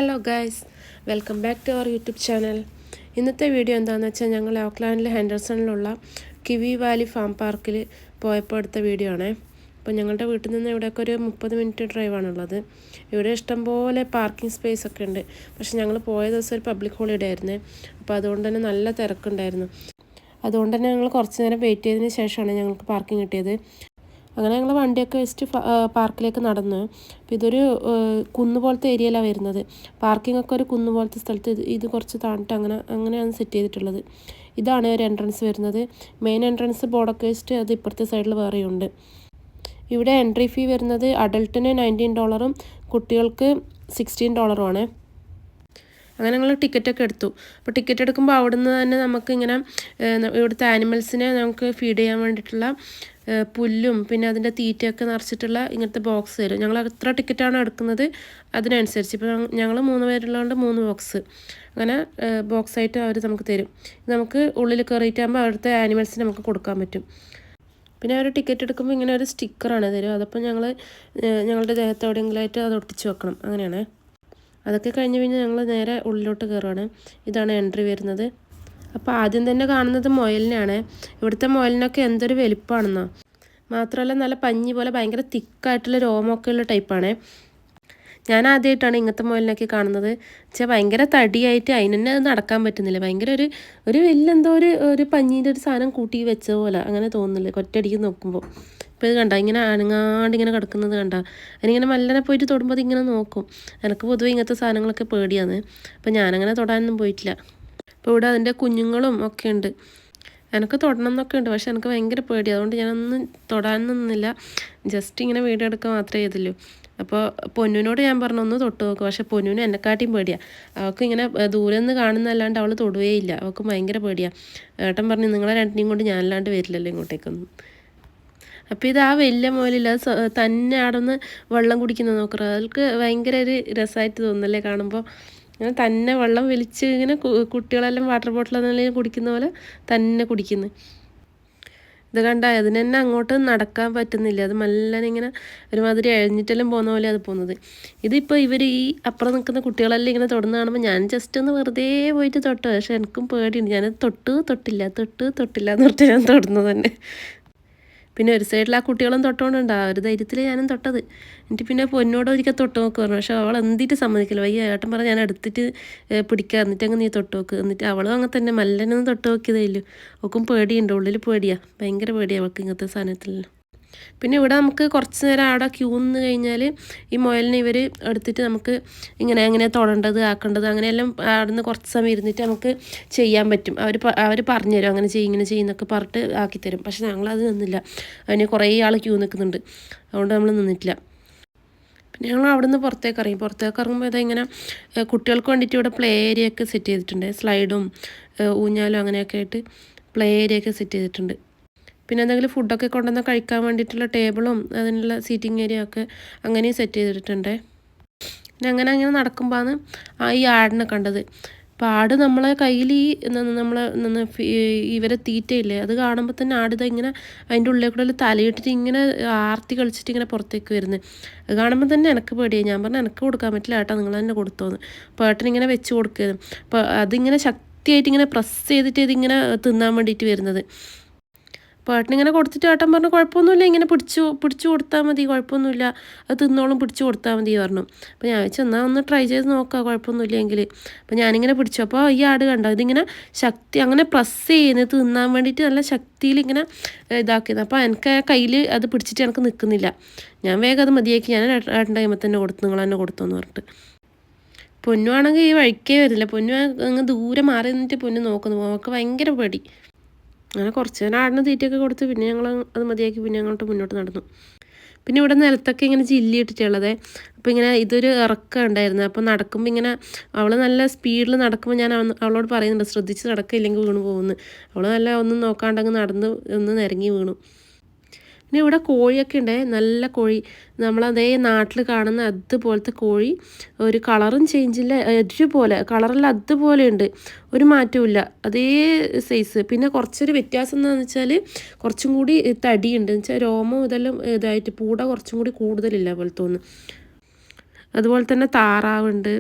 Hello guys, welcome back to our YouTube channel. ഇന്നത്തെ video എന്താണെന്ന് വെച്ചാൽ ഞങ്ങൾ ഓക്ലാൻഡിലെ ഹെൻഡർസണിലുള്ള കിവി വാലി ഫാം പാർക്കിൽ പോയപ്പോൾ എടുത്ത വീഡിയോ ആണ്. അപ്പോൾ ഞങ്ങളുടെ വീട്ടിൽ നിന്ന് ഇവിടെയൊക്കെ ഒരു 30 മിനിറ്റ് ഡ്രൈവാണുള്ളത്. ഇവിടെ ഇഷ്ടംപോലെ പാർക്കിംഗ് സ്പേസ് ഒക്കെ ഉണ്ട്. പക്ഷേ ഞങ്ങൾ പോയ ദിവസം ഒരു പബ്ലിക് ഹോളിഡേ ആയിരുന്നു. അപ്പോൾ അതുകൊണ്ട് തന്നെ നല്ല തിരക്കുണ്ടായിരുന്നു. അതുകൊണ്ട് തന്നെ ഞങ്ങൾ കുറച്ച് നേരം വെയിറ്റ് ചെയ്തതിന് ശേഷമാണ് ഞങ്ങൾക്ക് പാർക്കിംഗ് കിട്ടിയത്. അങ്ങനെ ഞങ്ങൾ വണ്ടിയൊക്കെ വെച്ചിട്ട് പാർക്കിലേക്ക് നടന്നു. അപ്പോൾ ഇതൊരു കുന്ന് പോലത്തെ ഏരിയയിലാണ് വരുന്നത്. പാർക്കിംഗ് ഒക്കെ ഒരു കുന്ന് പോലത്തെ സ്ഥലത്ത് ഇത് കുറച്ച് താണിട്ട് അങ്ങനെയാണ് സെറ്റ് ചെയ്തിട്ടുള്ളത്. ഇതാണ് ഒരു എൻട്രൻസ് വരുന്നത്. മെയിൻ എൻട്രൻസ് ബോർഡൊക്കെ വെച്ചിട്ട് അത് ഇപ്പുറത്തെ സൈഡിൽ വേറെയുണ്ട്. ഇവിടെ എൻട്രി ഫീ വരുന്നത് അഡൾട്ടിന് $19, കുട്ടികൾക്ക് $16 അങ്ങനെ ഞങ്ങൾ ടിക്കറ്റൊക്കെ എടുത്തു. അപ്പോൾ ടിക്കറ്റ് എടുക്കുമ്പോൾ അവിടെ നിന്ന് തന്നെ നമുക്കിങ്ങനെ ഇവിടുത്തെ ആനിമൽസിനെ നമുക്ക് ഫീഡ് ചെയ്യാൻ വേണ്ടിയിട്ടുള്ള പുല്ലും പിന്നെ അതിൻ്റെ തീറ്റയൊക്കെ നിറച്ചിട്ടുള്ള ഇങ്ങനത്തെ ബോക്സ് തരും. ഞങ്ങൾ എത്ര ടിക്കറ്റാണ് എടുക്കുന്നത് അതിനനുസരിച്ച്. ഇപ്പോൾ ഞങ്ങൾ 3 പേരുള്ളതുകൊണ്ട് 3 ബോക്സ് അങ്ങനെ ബോക്സായിട്ട് അവർ നമുക്ക് തരും. നമുക്ക് ഉള്ളിൽ കയറിയിട്ടാകുമ്പോൾ അവിടുത്തെ ആനിമൽസിന് നമുക്ക് കൊടുക്കാൻ പറ്റും. പിന്നെ അവർ ടിക്കറ്റ് എടുക്കുമ്പോൾ ഇങ്ങനെ ഒരു സ്റ്റിക്കറാണ് തരും. അതപ്പോൾ ഞങ്ങളുടെ ദേഹത്ത് എവിടെയെങ്കിലുമായിട്ട് അത് ഒട്ടിച്ച് വെക്കണം. അങ്ങനെയാണ്. അതൊക്കെ കഴിഞ്ഞ് ഞങ്ങൾ നേരെ ഉള്ളിലോട്ട് കയറുകയാണ്. ഇതാണ് എൻട്രി വരുന്നത്. അപ്പോൾ ആദ്യം തന്നെ കാണുന്നത് മുയലിനാണ്. ഇവിടുത്തെ മുയലിനൊക്കെ എന്തൊരു വലിപ്പമാണെന്നോ. മാത്രമല്ല നല്ല പഞ്ഞി പോലെ ഭയങ്കര തിക്കായിട്ടുള്ള രോമമൊക്കെ ഉള്ള ടൈപ്പാണ്. ഞാൻ ആദ്യമായിട്ടാണ് ഇങ്ങനത്തെ മുയലിനൊക്കെ കാണുന്നത്. വെച്ചാൽ ഭയങ്കര തടിയായിട്ട് അതിന് തന്നെ അത് നടക്കാൻ പറ്റുന്നില്ല. ഭയങ്കര ഒരു വലിയ ഒരു പഞ്ഞീൻ്റെ ഒരു സാധനം കൂട്ടി വെച്ച പോലെ അങ്ങനെ തോന്നുന്നില്ല ഒറ്റയടിക്ക് നോക്കുമ്പോൾ. ഇപ്പോൾ ഇത് കണ്ട ഇങ്ങനെ അനങ്ങാണ്ട് ഇങ്ങനെ കിടക്കുന്നത് കണ്ട. അതിനിങ്ങനെ മെല്ലനെ പോയിട്ട് തൊടുമ്പോൾ അതിങ്ങനെ നോക്കും. എനിക്ക് പൊതുവെ ഇങ്ങനത്തെ സാധനങ്ങളൊക്കെ പേടിയാണ്. അപ്പോൾ ഞാനങ്ങനെ തൊടാനൊന്നും പോയിട്ടില്ല. അപ്പോൾ ഇവിടെ അതിൻ്റെ കുഞ്ഞുങ്ങളും ഒക്കെ ഉണ്ട്. എനിക്ക് തൊടണം എന്നൊക്കെ ഉണ്ട്, പക്ഷെ എനിക്ക് ഭയങ്കര പേടി. അതുകൊണ്ട് ഞാനൊന്നും തൊടാനൊന്നുമില്ല. ജസ്റ്റ് ഇങ്ങനെ വീഡിയോ എടുക്കുക മാത്രമേ ചെയ്തുള്ളൂ. അപ്പോൾ പൊന്നുവിനോട് ഞാൻ പറഞ്ഞു ഒന്ന് തൊട്ട് നോക്കും. പക്ഷെ പൊന്നുവിന് എന്നെക്കാട്ടിയും പേടിയാണ്. അവൾക്ക് ഇങ്ങനെ ദൂരെ നിന്ന് കാണുന്നതല്ലാണ്ട് അവൾ തൊടുകയില്ല. അവൾക്ക് ഭയങ്കര പേടിയാണ്. ഏട്ടൻ പറഞ്ഞു നിങ്ങളെ രണ്ടിനെയും കൊണ്ട് ഞാനല്ലാണ്ട് വരില്ലല്ലോ ഇങ്ങോട്ടേക്കൊന്നും. അപ്പോൾ ഇത് ആ വലിയ മുയലില്ല, അത് തന്നെ അവിടെ നിന്ന് വെള്ളം കുടിക്കുന്നത് നോക്കുക. അവൾക്ക് ഭയങ്കര ഒരു രസമായിട്ട് തോന്നുന്നല്ലേ കാണുമ്പോൾ. അങ്ങനെ തന്നെ വെള്ളം വലിച്ച് ഇങ്ങനെ കുട്ടികളെല്ലാം വാട്ടർ ബോട്ടിലെന്നെല്ലാം കുടിക്കുന്ന പോലെ തന്നെ കുടിക്കുന്നു. ഇത് കണ്ട അതിന് തന്നെ അങ്ങോട്ട് നടക്കാൻ പറ്റുന്നില്ല. അത് മെല്ലനെ ഇങ്ങനെ ഒരുമാതിരി എഴഞ്ഞിട്ടെല്ലാം പോകുന്ന പോലെ അത് പോകുന്നത്. ഇതിപ്പോൾ ഇവർ ഈ അപ്പുറം നിൽക്കുന്ന കുട്ടികളെല്ലാം ഇങ്ങനെ തൊടുന്ന കാണുമ്പോൾ ഞാൻ ജസ്റ്റ് ഒന്ന് വെറുതെ പോയിട്ട് തൊട്ടു. പക്ഷെ എനിക്കും പേടിയുണ്ട്. ഞാൻ തൊട്ടില്ല എന്ന് പറഞ്ഞിട്ട് ഞാൻ തൊടുന്നത് തന്നെ. പിന്നെ ഒരു സൈഡിൽ ആ കുട്ടികളും തൊട്ടുകൊണ്ടുണ്ട്. ആ ഒരു ധൈര്യത്തിൽ ഞാനും തൊട്ടത്. എന്നിട്ട് പിന്നെ പൊന്നോട് ഒരിക്കൽ തൊട്ട് നോക്ക് പറഞ്ഞു. പക്ഷെ അവൾ എന്തിട്ട് സമ്മതിക്കില്ല. വയ്യ ഏട്ടൻ പറഞ്ഞ് ഞാൻ എടുത്തിട്ട് പിടിക്കുക, എന്നിട്ട് അങ്ങ് നീ തൊട്ട് നോക്ക്. എന്നിട്ട് അവളും അങ്ങനെ തന്നെ മെല്ലനൊന്നും തൊട്ട് നോക്കിയതേ ഇല്ലു. അവൾക്കും പേടിയുണ്ട്, ഉള്ളിൽ പേടിയാണ്, ഭയങ്കര പേടിയാണ് അവൾക്ക് ഇങ്ങനത്തെ സാധനത്തിലെല്ലാം. പിന്നെ ഇവിടെ നമുക്ക് കുറച്ച് നേരം അവിടെ ക്യൂ നിന്ന് കഴിഞ്ഞാൽ ഈ മുയലിനെ ഇവർ എടുത്തിട്ട് നമുക്ക് എങ്ങനെ തൊടേണ്ടത് ആക്കേണ്ടത് അങ്ങനെയെല്ലാം അവിടെ നിന്ന് കുറച്ച് സമയം ഇരുന്നിട്ട് നമുക്ക് ചെയ്യാൻ പറ്റും. അവർ പറഞ്ഞു തരും അങ്ങനെ ഇങ്ങനെ ചെയ്യുന്നൊക്കെ പറഞ്ഞിട്ട് ആക്കിത്തരും. പക്ഷെ ഞങ്ങളത് നിന്നില്ല. അതിന് കുറേ ആൾ ക്യൂ നിൽക്കുന്നുണ്ട്. അതുകൊണ്ട് നമ്മൾ നിന്നിട്ടില്ല. പിന്നെ ഞങ്ങൾ അവിടെ നിന്ന് പുറത്തേക്ക് ഇറങ്ങുമ്പോൾ ഇങ്ങനെ കുട്ടികൾക്ക് വേണ്ടിയിട്ട് ഇവിടെ പ്ലേ ഏരിയ ഒക്കെ സെറ്റ് ചെയ്തിട്ടുണ്ട്. സ്ലൈഡും ഊഞ്ഞാലും അങ്ങനെയൊക്കെ ആയിട്ട് പ്ലേ ഏരിയ ഒക്കെ സെറ്റ് ചെയ്തിട്ടുണ്ട്. പിന്നെ എന്തെങ്കിലും ഫുഡൊക്കെ കൊണ്ടുവന്ന് കഴിക്കാൻ വേണ്ടിയിട്ടുള്ള ടേബിളും അതിനുള്ള സീറ്റിംഗ് ഏരിയ ഒക്കെ അങ്ങനെയും സെറ്റ് ചെയ്തിട്ടുണ്ട്. പിന്നെ അങ്ങനെ നടക്കുമ്പോഴാണ് ഈ ആടിനെ കണ്ടത്. അപ്പോൾ ആട് നമ്മളെ കയ്യിൽ ഇവരെ തീറ്റയില്ലേ അത് കാണുമ്പോൾ തന്നെ ആടിത ഇങ്ങനെ അതിൻ്റെ ഉള്ളിൽ കൂടെ തലയിട്ടിട്ട് ഇങ്ങനെ ആർത്തി കളിച്ചിട്ട് ഇങ്ങനെ പുറത്തേക്ക് വരുന്നത്. അത് കാണുമ്പോൾ തന്നെ എനിക്ക് പേടിയായി. ഞാൻ പറഞ്ഞു എനിക്ക് കൊടുക്കാൻ പറ്റില്ല ഏട്ടാ, നിങ്ങൾ തന്നെ കൊടുത്തോന്ന്. അപ്പോൾ ഏട്ടനിങ്ങനെ വെച്ച് കൊടുക്കുന്നത്. അപ്പോൾ അതിങ്ങനെ ശക്തിയായിട്ട് ഇങ്ങനെ പ്രസ് ചെയ്തിട്ട് ഇതിങ്ങനെ തിന്നാൻ വേണ്ടിയിട്ട് വരുന്നത്. അപ്പോൾ ഏട്ടനിങ്ങനെ കൊടുത്തിട്ട് ഏട്ടൻ പറഞ്ഞു കുഴപ്പമൊന്നുമില്ല, ഇങ്ങനെ പിടിച്ചു കൊടുത്താൽ മതി, കുഴപ്പമൊന്നുമില്ല, അത് തിന്നോളം പിടിച്ചു കൊടുത്താൽ മതി പറഞ്ഞു. അപ്പോൾ ഞാൻ വെച്ചാൽ എന്നാൽ ഒന്ന് ട്രൈ ചെയ്ത് നോക്കാം കുഴപ്പമൊന്നുമില്ല എങ്കിൽ. അപ്പോൾ ഞാനിങ്ങനെ പിടിച്ചു. അപ്പോൾ ഈ ആട് കണ്ടോ ഇതിങ്ങനെ ശക്തി അങ്ങനെ പ്രസ് ചെയ്യുന്നത് തിന്നാൻ വേണ്ടിയിട്ട് നല്ല ശക്തിയിൽ ഇങ്ങനെ ഇതാക്കിയത്. അപ്പോൾ എനിക്ക് കയ്യിൽ അത് പിടിച്ചിട്ട് എനിക്ക് നിൽക്കുന്നില്ല. ഞാൻ വേഗം അത് മതിയാക്കി ഞാൻ ഏട്ടൻ്റെ കൈമ തന്നെ കൊടുത്തു, നിങ്ങൾ തന്നെ കൊടുത്തോന്ന് പറഞ്ഞിട്ട്. പൊന്നുവാണെങ്കിൽ ഈ വഴിക്കേ വരില്ല. പൊന്നു അങ്ങ് ദൂരെ മാറി നിന്നിട്ട് പൊന്നു നോക്കുന്നു. അവൾക്ക് ഭയങ്കര പേടി. അങ്ങനെ കുറച്ച് നേരം ആടിന് തീറ്റയൊക്കെ കൊടുത്ത് പിന്നെ ഞങ്ങൾ അത് മതിയാക്കി പിന്നെ അങ്ങോട്ട് മുന്നോട്ട് നടന്നു. പിന്നെ ഇവിടെ നിലത്തൊക്കെ ഇങ്ങനെ ജില്ലി ഇട്ടിട്ടുള്ളത്. അപ്പോൾ ഇങ്ങനെ ഇതൊരു ഇറക്കം ഉണ്ടായിരുന്നു. അപ്പോൾ നടക്കുമ്പോൾ ഇങ്ങനെ അവൾ നല്ല സ്പീഡിൽ നടക്കുമ്പോൾ ഞാൻ അവളോട് പറയുന്നുണ്ട് ശ്രദ്ധിച്ച് നടക്കില്ലെങ്കിൽ വീണ് പോകുന്നു. അവൾ നല്ല ഒന്നും നോക്കാണ്ടങ്ങ് നടന്ന് ഒന്ന് നിരങ്ങി വീണു. പിന്നെ ഇവിടെ കോഴിയൊക്കെ ഉണ്ട്, നല്ല കോഴി. നമ്മളതേ നാട്ടിൽ കാണുന്ന അതുപോലത്തെ കോഴി. ഒരു കളറും ചേഞ്ചില്ല, ഒരുപോലെ കളറെല്ലാം അതുപോലെ ഉണ്ട്, ഒരു മാറ്റവും അതേ സൈസ്. പിന്നെ കുറച്ചൊരു വ്യത്യാസം എന്താണെന്ന് വെച്ചാൽ കുറച്ചും കൂടി തടിയുണ്ട്. എന്ന് വെച്ചാൽ രോമം ഇതെല്ലാം ഇതായിട്ട് പൂട കുറച്ചും കൂടി കൂടുതലില്ല പോലെ തോന്നുന്നു. അതുപോലെ തന്നെ താറാവുണ്ട്.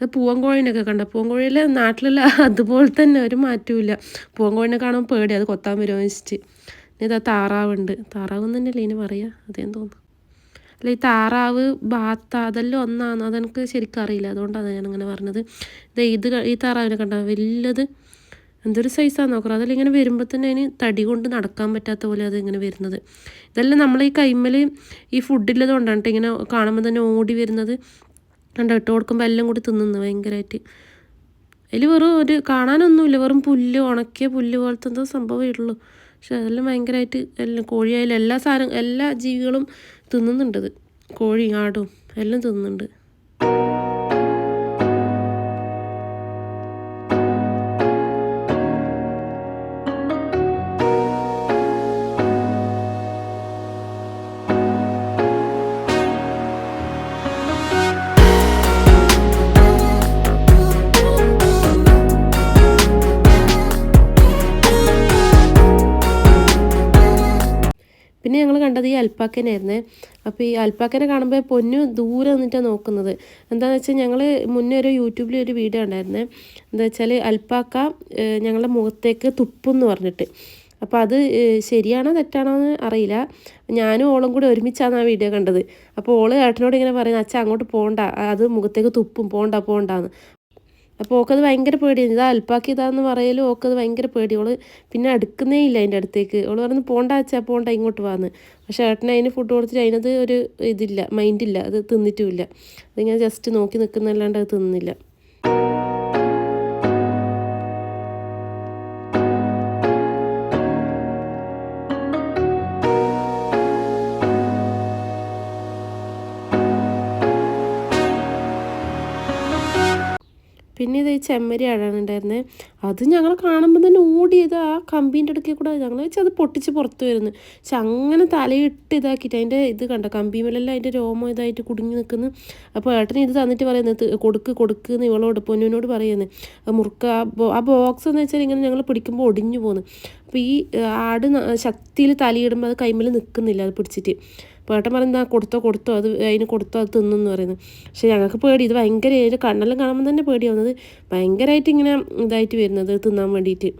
അത് പൂവൻകോഴീനൊക്കെ കണ്ട പൂവൻകോഴിയിൽ നാട്ടിലുള്ള അതുപോലെ തന്നെ ഒരു മാറ്റവും പൂവൻകോഴീനെ കാണുമ്പോൾ പേടി അത് കൊത്താൻ വരുമോ വെച്ചിട്ട്. ഇതാ താറാവുണ്ട്. താറാവ് തന്നെയല്ലേ ഇതിന് പറയുക, അതേന്ന് തോന്നുന്നു. അല്ല ഈ താറാവ് ബാത്ത അതെല്ലാം ഒന്നാണ്, അതെനിക്ക് ശരിക്കും അറിയില്ല, അതുകൊണ്ടാണ് ഞാനങ്ങനെ പറഞ്ഞത്. ഈ താറാവിനെ കണ്ട വലുത് എന്തൊരു സൈസാന്ന് നോക്കണം. അതെല്ലാം ഇങ്ങനെ വരുമ്പോൾ തന്നെ അതിന് തടി കൊണ്ട് നടക്കാൻ പറ്റാത്ത പോലെ അത് ഇങ്ങനെ വരുന്നത്. ഇതെല്ലാം നമ്മൾ ഈ കൈമൽ ഈ ഫുഡില്ലത് കൊണ്ടാണ് ഇങ്ങനെ കാണുമ്പോൾ തന്നെ ഓടി വരുന്നത്. കണ്ടോ, ഇട്ട് കൊടുക്കുമ്പോൾ എല്ലാം കൂടി തിന്നുന്നു ഭയങ്കരമായിട്ട്. അതിൽ വെറും ഒരു കാണാനൊന്നുമില്ല, വെറും പുല്ല്, ഉണക്കിയ പുല്ല് പോലത്തെ എന്തോ സംഭവമേ ഉള്ളൂ. പക്ഷെ അതെല്ലാം ഭയങ്കരമായിട്ട് എല്ലാം കോഴിയായാലും എല്ലാ ജീവികളും തിന്നുന്നുണ്ടത്. കോഴി, ആടും എല്ലാം തിന്നുന്നുണ്ട്. പിന്നെ ഞങ്ങൾ കണ്ടത് ഈ അൽപ്പാക്കനായിരുന്നേ. അപ്പോൾ ഈ അൽപ്പാക്കനെ കാണുമ്പോൾ പൊന്നു ദൂരെ നിന്നിട്ടാണ് നോക്കുന്നത്. എന്താണെന്ന് വെച്ചാൽ ഞങ്ങൾ മുന്നേ യൂട്യൂബിൽ ഒരു വീഡിയോ ഉണ്ടായിരുന്നേ. എന്താ വെച്ചാൽ അൽപ്പാക്ക ഞങ്ങളുടെ മുഖത്തേക്ക് തുപ്പെന്ന് പറഞ്ഞിട്ട്. അപ്പോൾ അത് ശരിയാണോ തെറ്റാണോ എന്ന് അറിയില്ല. ഞാനും ഓളും കൂടി ഒരുമിച്ചാണ് ആ വീഡിയോ കണ്ടത്. അപ്പോൾ ഓള് ഏട്ടനോട് ഇങ്ങനെ പറയുന്നത്, അച്ഛാ അങ്ങോട്ട് പോകണ്ട, അത് മുഖത്തേക്ക് തുപ്പും, പോകണ്ടാന്ന്. അപ്പോൾ ഓക്കത് ഭയങ്കര പേടിയാണ്. ഇതാ അൽപ്പാക്കിയതാന്ന് പറയലും ഓക്കത് ഭയങ്കര പേടി. ഓള് പിന്നെ അടുക്കുന്നേ ഇല്ല അതിൻ്റെ അടുത്തേക്ക്. ഓള് പറഞ്ഞ് പോണ്ട അച്ഛാ, പോണ്ട, ഇങ്ങോട്ട് വാന്ന്. പക്ഷേ ഏട്ടന് അതിന് ഫുഡ് കൊടുത്തിട്ട് അതിനത് ഒരു മൈൻഡില്ല, അത് തിന്നിട്ടുമില്ല. അതിങ്ങനെ ജസ്റ്റ് നോക്കി നിൽക്കുന്നല്ലാണ്ട് അത് തിന്നില്ല. പിന്നെ ഇത് ഈ ചെമ്മരി ആടാനുണ്ടായിരുന്നേ. അത് ഞങ്ങൾ കാണുമ്പോൾ തന്നെ ഓടിയത് ആ കമ്പീൻ്റെ അടുക്കൽ കൂടെ. ഞങ്ങൾ വെച്ചാൽ അത് പൊട്ടിച്ച് പുറത്ത് വരുന്നു. പക്ഷെ അങ്ങനെ തലയിട്ട് ഇതാക്കിയിട്ട് അതിൻ്റെ ഇത് കണ്ട കമ്പിമലെല്ലാം അതിൻ്റെ രോമം ഇതായിട്ട് കുടുങ്ങി നിൽക്കുന്നു. അപ്പോൾ ഏട്ടന് ഇത് തന്നിട്ട് പറയുന്നത് കൊടുക്കുന്ന് ഇവളോട് പൊന്നുവിനോട് പറയുന്നത്. മുറുക്ക ആ ബോക്സ് എന്ന് വെച്ചാൽ ഇങ്ങനെ ഞങ്ങൾ പിടിക്കുമ്പോൾ ഒടിഞ്ഞു പോകുന്നു. അപ്പോൾ ഈ ആട് ശക്തിയിൽ തലയിടുമ്പോൾ അത് കൈമേൽ നിൽക്കുന്നില്ല, അത് പിടിച്ചിട്ട്. അപ്പോൾ ഏട്ടൻ പറയുന്നത് കൊടുത്തോ അത് തിന്നെന്ന് പറയുന്നത്. പക്ഷേ ഞങ്ങൾക്ക് പേടി, ഇത് ഭയങ്കര കണ്ണെല്ലാം കാണുമ്പോൾ തന്നെ പേടിയാവുന്നത്. ഭയങ്കരമായിട്ട് ഇങ്ങനെ ഇതായിട്ട് വരുന്നത് തിന്നാൻ വേണ്ടിയിട്ട്.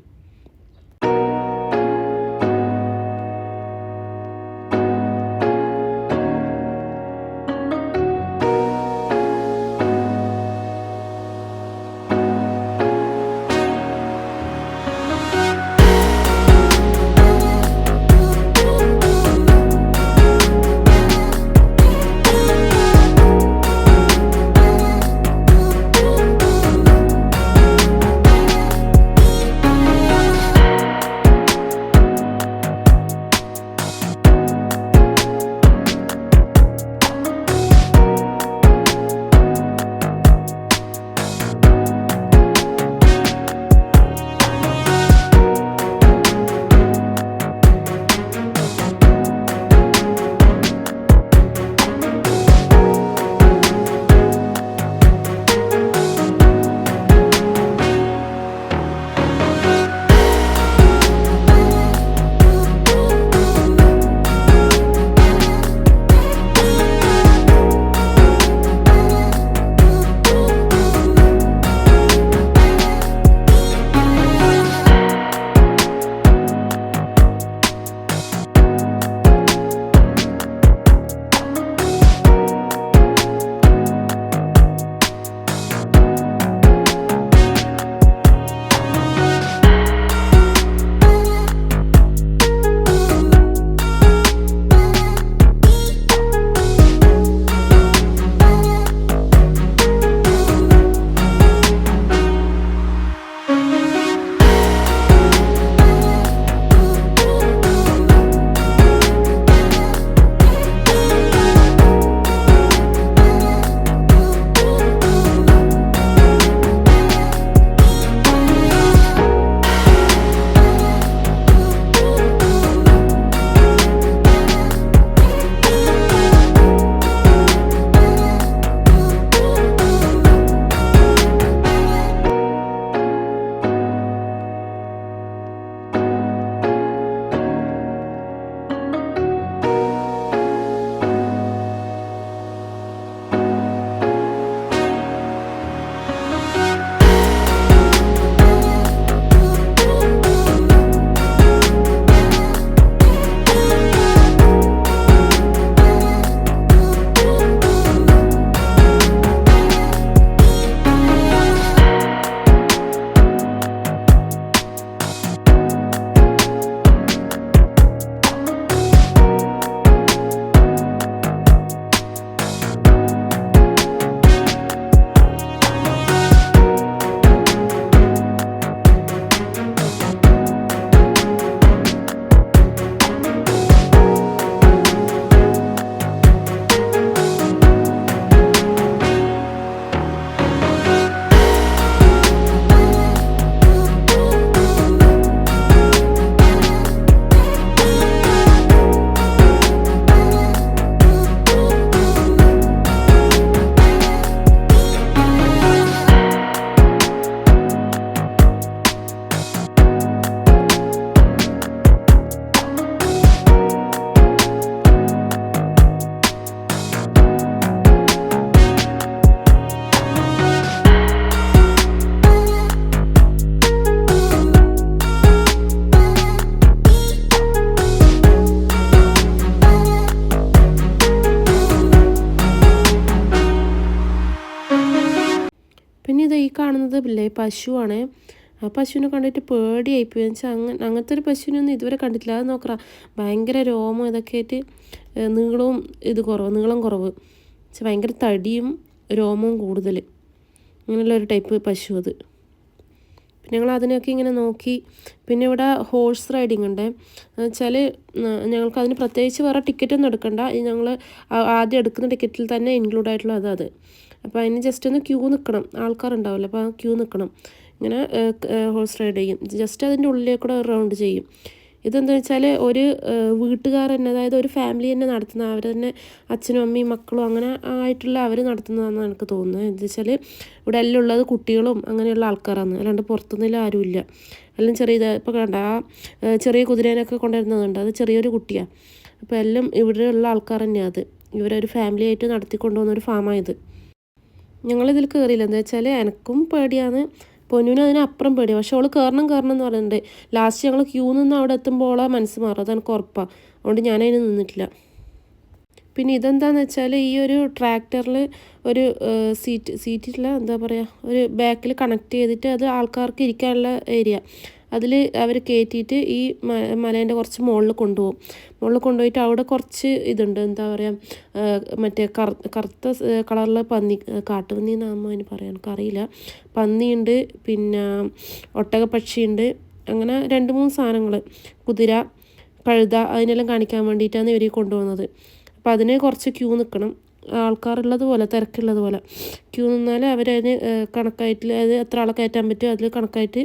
കാണുന്നത് ഇല്ലേ പശുവാണ്. ആ പശുവിനെ കണ്ടിട്ട് പേടിയായിപ്പോയി. വെച്ചാൽ അങ്ങനത്തെ ഒരു പശുവിനൊന്നും ഇതുവരെ കണ്ടിട്ടില്ല. അത് നോക്കറ ഭയങ്കര രോമം ഇതൊക്കെ ആയിട്ട് നീളവും നീളം കുറവ്. പക്ഷെ ഭയങ്കര തടിയും രോമവും കൂടുതൽ, അങ്ങനെയുള്ളൊരു ടൈപ്പ് പശു അത്. പിന്നെ ഞങ്ങൾ അതിനൊക്കെ ഇങ്ങനെ നോക്കി. പിന്നെ ഇവിടെ ഹോഴ്സ് റൈഡിങ് ഉണ്ട്. എന്ന് വെച്ചാൽ ഞങ്ങൾക്ക് അതിന് പ്രത്യേകിച്ച് വേറെ ടിക്കറ്റൊന്നും എടുക്കണ്ട. ഞങ്ങൾ ആദ്യം എടുക്കുന്ന ടിക്കറ്റിൽ തന്നെ ഇൻക്ലൂഡ് ആയിട്ടുള്ള അത്. അപ്പോൾ അതിന് ജസ്റ്റ് ഒന്ന് ക്യൂ നിൽക്കണം, ആൾക്കാരുണ്ടാവില്ല, അപ്പോൾ ആ ക്യൂ നിൽക്കണം. ഇങ്ങനെ ഹോഴ്സ് റൈഡ് ചെയ്യും. ജസ്റ്റ് അതിൻ്റെ ഉള്ളിലേക്കൂടെ റൗണ്ട് ചെയ്യും. ഇതെന്താ വെച്ചാൽ ഒരു വീട്ടുകാർ തന്നെ, അതായത് ഒരു ഫാമിലി തന്നെ നടത്തുന്ന, അവർ തന്നെ അച്ഛനും അമ്മയും മക്കളും അങ്ങനെ ആയിട്ടുള്ള അവർ നടത്തുന്നതാണെന്ന് എനിക്ക് തോന്നുന്നത്. എന്താ വെച്ചാൽ ഇവിടെ എല്ലാം ഉള്ളത് കുട്ടികളും അങ്ങനെയുള്ള ആൾക്കാരാണ്, അല്ലാണ്ട് പുറത്തുനിന്നും ആരുമില്ല. എല്ലാം ചെറിയ ഇപ്പോൾ കണ്ട ആ ചെറിയ കുതിരേനൊക്കെ കൊണ്ടുവരുന്നതുണ്ട്, അത് ചെറിയൊരു കുട്ടിയാണ്. അപ്പോൾ എല്ലാം ഇവിടെയുള്ള ആൾക്കാർ തന്നെയാണ്. അത് ഇവരൊരു ഫാമിലി ആയിട്ട് നടത്തിക്കൊണ്ടുപോകുന്ന ഒരു ഫാമായത്. ഞങ്ങളിതിൽ കയറിയില്ല. എന്താ വെച്ചാൽ എനിക്കും പേടിയാണ്, പൊന്നുവിന് അതിനപ്പുറം പേടിയാണ്. പക്ഷെ അവൾ കയറണം എന്ന് പറയുന്നുണ്ട്. ലാസ്റ്റ് ഞങ്ങൾ ക്യൂ നിന്ന് അവിടെ എത്തുമ്പോൾ മനസ്സ് മാറും, അതെനിക്ക് ഉറപ്പാണ്. അതുകൊണ്ട് ഞാനതിന് നിന്നിട്ടില്ല. പിന്നെ ഇതെന്താണെന്ന് വെച്ചാൽ ഈ ഒരു ട്രാക്ടറിൽ ഒരു സീറ്റില്ല, എന്താ പറയുക, ഒരു ബാക്കിൽ കണക്ട് ചെയ്തിട്ട് അത് ആൾക്കാർക്ക് ഇരിക്കാനുള്ള ഏരിയ, അതിൽ അവർ കയറ്റിയിട്ട് ഈ മലേൻ്റെ കുറച്ച് മുകളിൽ കൊണ്ടുപോയിട്ട് അവിടെ കുറച്ച് ഇതുണ്ട്, എന്താ പറയുക, മറ്റേ കറുത്ത കളറിലെ പന്നി, കാട്ടുപന്നി എന്നാകുമ്പോൾ അതിന് പറയാൻ എനിക്കറിയില്ല. പന്നിയുണ്ട്, പിന്നെ ഒട്ടകപ്പക്ഷിയുണ്ട്, അങ്ങനെ 2-3 സാധനങ്ങൾ, കുതിര, കഴുത, അതിനെല്ലാം കാണിക്കാൻ വേണ്ടിയിട്ടാണ് ഇവർ കൊണ്ടുപോകുന്നത്. അപ്പോൾ അതിന് കുറച്ച് ക്യൂ നിൽക്കണം, ആൾക്കാരുള്ളത് പോലെ, തിരക്കുള്ളത് പോലെ ക്യൂ നിന്നാൽ അവരതിന് കണക്കായിട്ട്, അത് എത്ര ആളെ കയറ്റാൻ പറ്റും അതിൽ കണക്കായിട്ട്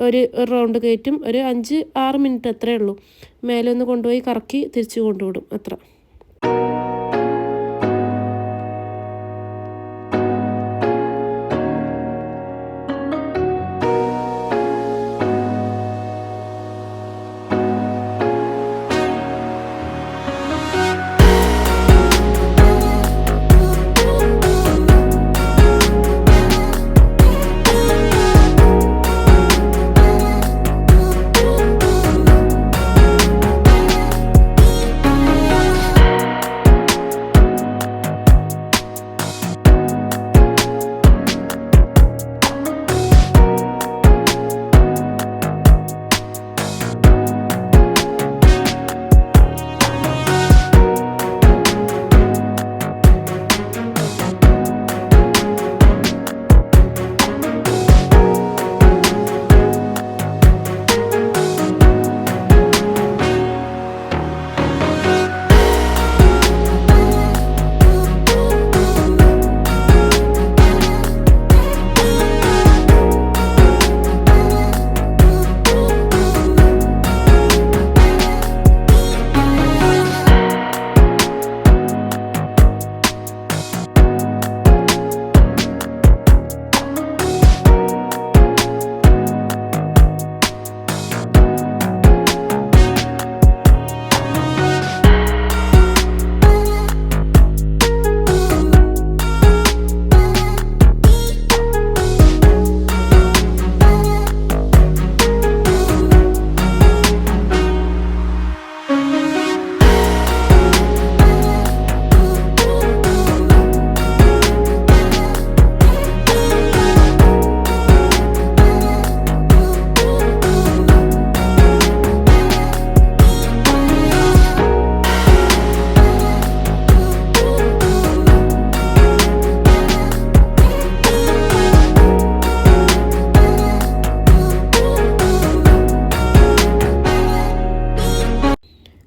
ഒരു റൗണ്ട് കയറ്റും. ഒരു 5-6 മിനിറ്റ് അത്രയേ ഉള്ളൂ. മേലെ ഒന്ന് കൊണ്ടുപോയി കറക്കി തിരിച്ച് കൊണ്ടുവിടും, അത്ര.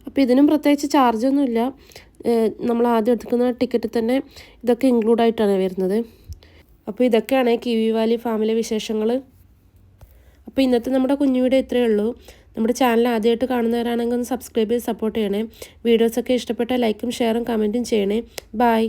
അപ്പോൾ ഇതിനും പ്രത്യേകിച്ച് ചാർജൊന്നുമില്ല. നമ്മൾ ആദ്യം എടുക്കുന്ന ടിക്കറ്റിൽ തന്നെ ഇതൊക്കെ ഇൻക്ലൂഡായിട്ടാണ് വരുന്നത്. അപ്പോൾ ഇതൊക്കെയാണ് കിവി വാലി ഫാമിലെ വിശേഷങ്ങൾ. അപ്പോൾ ഇന്നത്തെ നമ്മുടെ കുഞ്ഞു വീഡിയോ ഇത്രയേ ഉള്ളൂ. നമ്മുടെ ചാനൽ ആദ്യമായിട്ട് കാണുന്നവരാണെങ്കിൽ ഒന്ന് സബ്സ്ക്രൈബ് ചെയ്ത് സപ്പോർട്ട് ചെയ്യണേ. വീഡിയോസൊക്കെ ഇഷ്ടപ്പെട്ടാൽ ലൈക്കും ഷെയറും കമൻറ്റും ചെയ്യണേ. ബൈ.